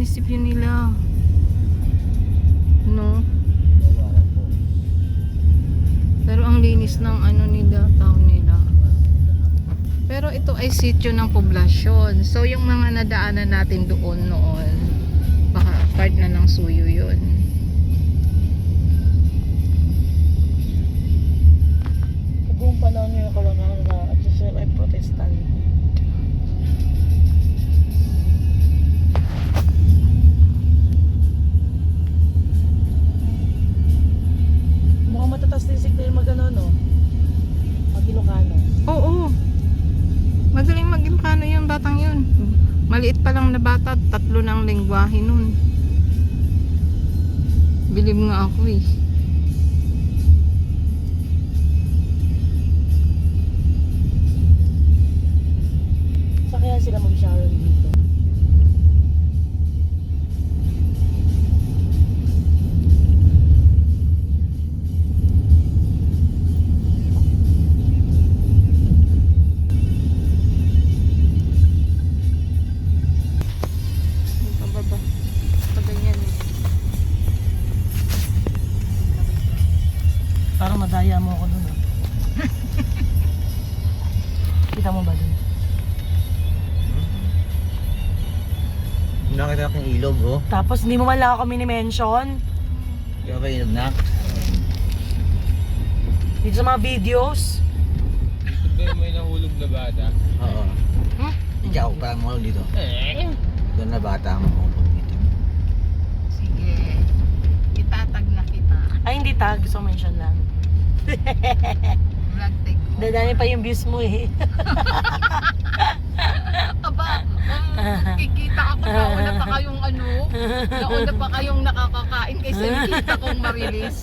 munisipyo nila. No? Pero ang linis ng ano nila, town nila. Pero ito ay sitio ng poblasyon. So yung mga nadaanan natin doon noon, baka part na ng Suyo yun. Buong panahon nila kolonyal na at sila ay protestant. Mukhang matatas din signal mag-ano, no? Mag-Ilocano. Oo. Magaling mag-Ilocano yung batang yun. Maliit pa lang na bata, 3 na ang lengguwahe nun. Bilib nga ako eh. Sa kaya sila Ma'am Sharon dito. Pababa. Pag ganyan eh. Parang madaya mo ako dun, ah. Kita mo ba dun? Nakita akong ilog, oh. Tapos hindi mo man lang ako mini-mention Di ba ilog na? dito sa mga videos. Ito may nahulog na bata. Oo. Hmm? Ikaw, parang mahulog dito. Doon na bata ang mahulog dito. Sige. Itatag na kita. Ay, hindi tag. Gusto ko mention lang. Vlog take. Dadami pa yung views mo eh. Aba, kikita ako nauna pa kayong ano, nauna pa kayong nakakakain kaysa nakita kong marilis.